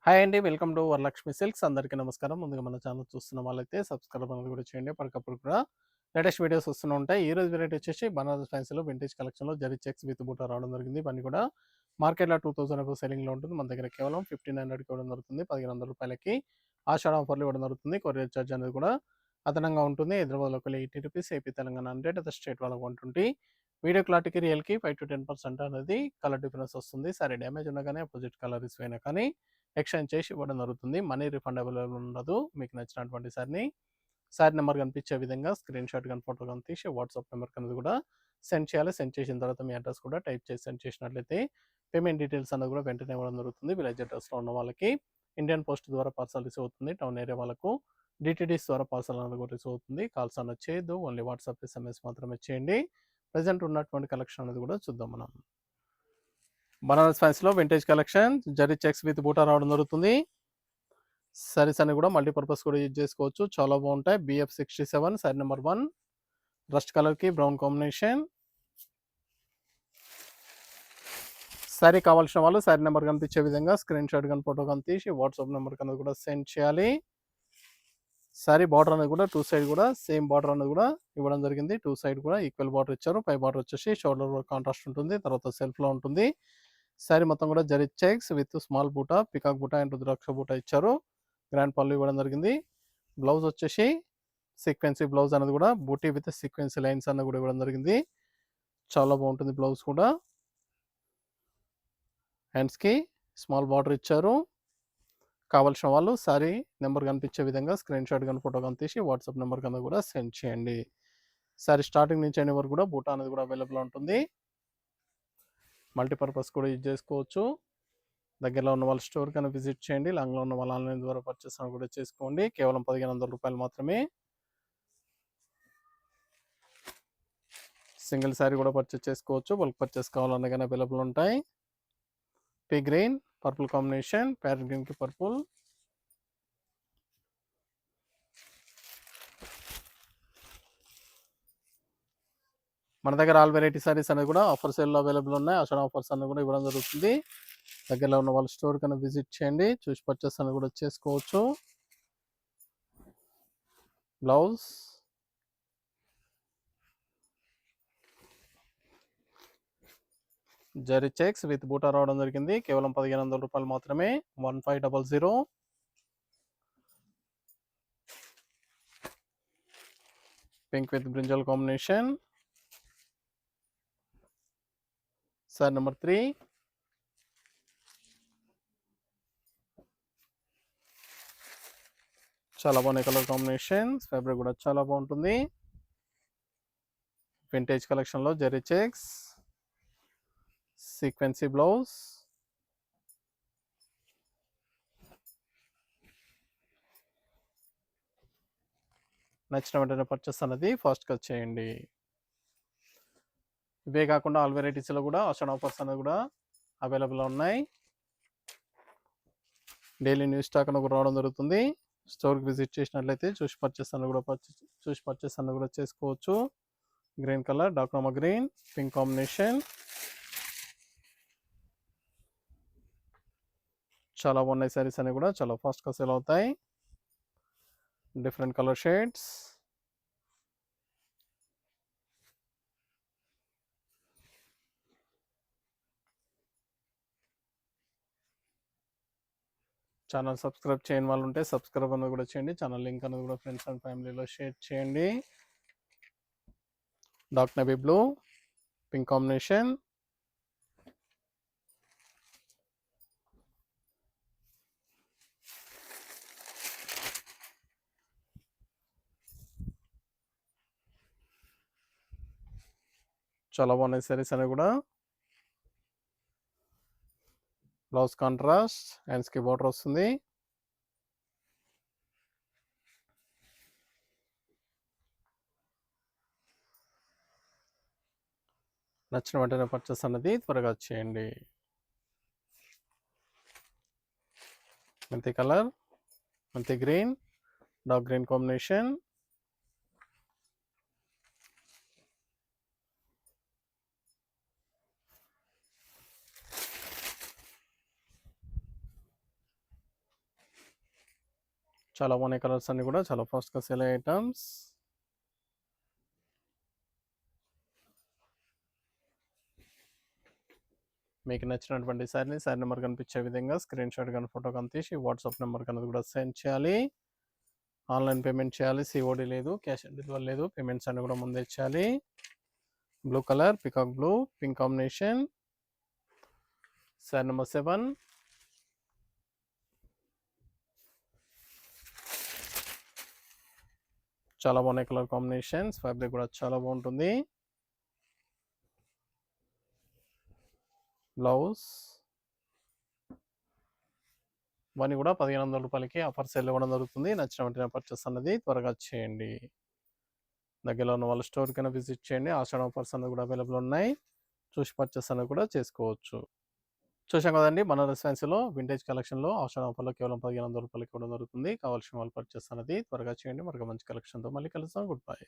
Hi అండి. Welcome to Varalakshmi silks. అందరికీ నమస్కారం. ముందుగా మన ఛానల్ చూస్తున్న వాళ్ళైతే సబ్స్క్రైబ్ అనేది కూడా చేయండి. అప్పటికప్పుడు కూడా లేటెస్ట్ వీడియోస్ వస్తూనే ఉంటాయి. ఈ రోజు వెరైటీ వచ్చేసి బనారస్ ఫ్యాన్సీలో వింటేజ్ కలెక్షన్‌లో జరీ చెక్స్ విత్ బూటా రావడం జరిగింది. ఇవన్నీ కూడా మార్కెట్‌లో 2000 అబోవ్ సెల్లింగ్‌లో ఉంటుంది. మన దగ్గర కేవలం 1500కి ఇవ్వడం జరుగుతుంది. రూ. 1500కి ఆషాఢ ఆఫర్‌లో ఇవ్వడం జరుగుతుంది. కొరియర్ చార్జ్ అనేది కూడా అదనంగా ఉంటుంది. హైదరాబాద్‌లో ఒకవేళ రూ. 80, ఏపీ, తెలంగాణ 100, అదర్ స్టేట్ వాళ్ళకి 120. వీడియో క్లారిటీకి రియల్‌కి 5-10% అనేది కలర్ డిఫరెన్స్ వస్తుంది. సరే డ్యామేజ్ ఉన్నా కానీ అపోజిట్ కలర్ ఇష్యూ అయినా కానీ ఎక్స్చేంజ్ చేసి ఇవ్వడం జరుగుతుంది. మనీ రిఫండ్ అవైలబుల్ ఉండదు. మీకు నచ్చినటువంటి సారీ నెంబర్ కనిపించే విధంగా స్క్రీన్ షాట్ కానీ ఫోటో కానీ తీసి వాట్సాప్ నెంబర్కి అనేది కూడా సెండ్ చేయాలి. సెండ్ చేసిన తర్వాత మీ అడ్రస్ కూడా టైప్ చేసి సెండ్ చేసినట్లయితే పేమెంట్ డీటెయిల్స్ అనేది కూడా వెంటనే ఇవ్వడం జరుగుతుంది. విలేజ్ అడ్రస్లో ఉన్న వాళ్ళకి ఇండియన్ పోస్ట్ ద్వారా పార్సల్ రిసీవ్ అవుతుంది. టౌన్ ఏరియా వాళ్ళకు డిటిడిస్ ద్వారా పార్సల్ అనేది కూడా రిసీవ్ అవుతుంది. కాల్స్ అనేది చేయొద్దు. ఓన్లీ వాట్సాప్ ఎస్ఎంఎస్ మాత్రమే చేయండి. ప్రజెంట్ ఉన్నటువంటి కలెక్షన్ అనేది కూడా చూద్దాం మనం. బనారస్ ఫ్యాన్సీలో vintage collection zari checks with buta రావడం జరుగుతుంది. సారీస్ అన్ని కూడా మల్టీపర్పస్ కూడా యూజ్ చేసుకోవచ్చు. చాలా బాగుంటాయి. BF67 సారీ నెంబర్ 1 రస్ట్ కలర్కి బ్రౌన్ కాంబినేషన్. సారీ కావాల్సిన వాళ్ళు సారీ నెంబర్ కనిపించే విధంగా స్క్రీన్ షాట్ కానీ ఫోటో కానీ తీసి వాట్సాప్ నెంబర్ అనేది కూడా సెండ్ చేయాలి. సారీ బార్డర్ అనేది కూడా టూ సైడ్ కూడా సేమ్ బార్డర్ అనేది కూడా ఇవ్వడం జరిగింది. టూ సైడ్ కూడా ఈక్వల్ బార్డర్ ఇచ్చారు. పై బార్డర్ వచ్చేసి షోల్డర్ కాంట్రాస్ట్ ఉంటుంది. తర్వాత సెల్ఫ్లో ఉంటుంది. సారీ మొత్తం కూడా జరీ చెక్స్ విత్ స్మాల్ బూటా, పికాక్ బూటా అండ్ రుద్రాక్ష బూటా ఇచ్చారు. గ్రాండ్ పళ్ళు ఇవ్వడం జరిగింది. బ్లౌజ్ వచ్చేసి సీక్వెన్సీ బ్లౌజ్ అనేది కూడా బూటీ విత్ సీక్వెన్సీ లైన్స్ అన్న కూడా ఇవ్వడం జరిగింది. చాలా బాగుంటుంది బ్లౌజ్ కూడా. హ్యాండ్స్కి స్మాల్ బార్డర్ ఇచ్చారు. కావాల్సిన వాళ్ళు సారీ నెంబర్ కనిపించే విధంగా స్క్రీన్ షాట్ కానీ ఫోటో కానీ తీసి వాట్సాప్ నెంబర్ కన్నా కూడా సెండ్ చేయండి. సారీ స్టార్టింగ్ నుంచి ఎండింగ్ వరకు కూడా బూటా అనేది కూడా అవైలబుల్ ఉంటుంది. మల్టీపర్పస్ కూడా యూజ్ చేసుకోవచ్చు. దగ్గరలో ఉన్న వాళ్ళ స్టోర్ కన్నా విజిట్ చేయండి. లాంగ్లో ఉన్న వాళ్ళు ఆన్లైన్ ద్వారా పర్చేస్ కూడా చేసుకోండి. కేవలం రూ. 1500 మాత్రమే. సింగిల్ శారీ కూడా పర్చేస్ చేసుకోవచ్చు. బల్క్ పర్చేస్ కావాలన్నా కానీ అవైలబుల్ ఉంటాయి. P green purple combination, parrot గ్రీన్కి పర్పుల్. మన దగ్గర ఆల్ వెరైటీ సారీస్ అనేది కూడా ఆఫర్ సేల్లో అవైలబుల్ ఉన్నాయి. ఆషాఢ ఆఫర్స్ అన్ని కూడా ఇవ్వడం జరుగుతుంది. దగ్గరలో ఉన్న వాళ్ళ స్టోర్ కన్నా విజిట్ చేయండి. చూసి పర్చేస్ అనేది కూడా చేసుకోవచ్చు. Blouse zari checks with buta రావడం జరిగింది. కేవలం రూ. 1500 మాత్రమే. 1500. Pink with brinjal combination. Sorry number 3 చాలా బాగున్నాయి కలర్ కాంబినేషన్స్. ఫ్యాబ్రిక్ కూడా చాలా బాగుంటుంది. వింటేజ్ కలెక్షన్లో జరీ చెక్స్, సీక్వెన్సీ బ్లౌజ్. నచ్చిన వెంటనే పర్చేస్ అనేది ఫాస్ట్గా చేయండి. ఇవే కాకుండా ఆల్ వెరైటీస్లో కూడా ఆషాఢ ఆఫర్స్ అనేది కూడా అవైలబుల్ ఉన్నాయి. డైలీ న్యూ స్టాక్ అనేది కూడా రావడం జరుగుతుంది. స్టోర్కి విజిట్ చేసినట్లయితే చూసి పర్చేస్ అన్న కూడా చేసుకోవచ్చు. గ్రీన్ కలర్, డాక్నోమా గ్రీన్, పింక్ కాంబినేషన్. చాలా బాగున్నాయి సారీస్ అనేవి కూడా చాలా ఫాస్ట్గా సేల్ అవుతాయి. Different colour shades. Channel subscribe చేయని వాళ్ళు ఉంటే సబ్స్క్రైబ్ అనేది కూడా చేయండి. ఛానల్ లింక్ అనేది కూడా ఫ్రెండ్స్ అండ్ ఫ్యామిలీలో షేర్ చేయండి. Dark navy blue, pink combination. చాలా బాగున్నాయి సారీస్ అనేవి కూడా. బ్లౌజ్ కాంట్రాస్ట్, హ్యాండ్స్కి బార్డర్ వస్తుంది. నచ్చిన వెంటనే పర్చేస్ అనేది త్వరగా చేయండి. మెంతి కలర్, మెంతి గ్రీన్, డార్క్ గ్రీన్ కాంబినేషన్. చాలా బాగున్నాయి కలర్స్ అన్నీ కూడా చాలా ఫాస్ట్‌గా సేల్ అయ్యే ఐటమ్స్. మీకు నచ్చినటువంటి శారీ నెంబర్ కనిపించే విధంగా స్క్రీన్‌షాట్ గాని, ఫోటో గాని తీసి వాట్సాప్ నెంబర్‌కి అనేది కూడా సెండ్ చేయాలి. ఆన్‌లైన్ పేమెంట్ చేయాలి. సీఓడీ లేదు. క్యాష్ ఆన్ డెలివరీ లేదు. పేమెంట్స్ అన్నీ కూడా ముందే చేయాలి. Blue colour peacock blue pink combination. Sari number 7. చాలా బాగున్నాయి కలర్ కాంబినేషన్స్. ఫ్యాబ్రిక్ కూడా చాలా బాగుంటుంది. బ్లౌజ్ ఇవన్నీ కూడా రూ. 1500కి ఆఫర్ సేల్ ఇవ్వడం జరుగుతుంది. నచ్చిన వెంటనే పర్చేస్ అన్నది త్వరగా చేయండి. దగ్గరలో ఉన్న వాళ్ళ స్టోర్‌కైనా విజిట్ చేయండి. ఆషాఢ ఆఫర్స్ అన్నవి కూడా అవైలబుల్ ఉన్నాయి. చూసి పర్చేస్ అనేది కూడా చేసుకోవచ్చు. చూసాం కదండీ బనారస్ ఫ్యాన్సీలో వింటేజ్ కలెక్షన్‌లో ఆషాఢ ఆఫర్‌లో కేవలం రూ. 1500కి ఇవ్వడం జరుగుతుంది. కావాల్సిన వాళ్ళు పర్చేస్ అనేది త్వరగా చేయండి. మరొక మంచి కలెక్షన్‌తో మళ్ళీ కలుద్దాం. Good bye.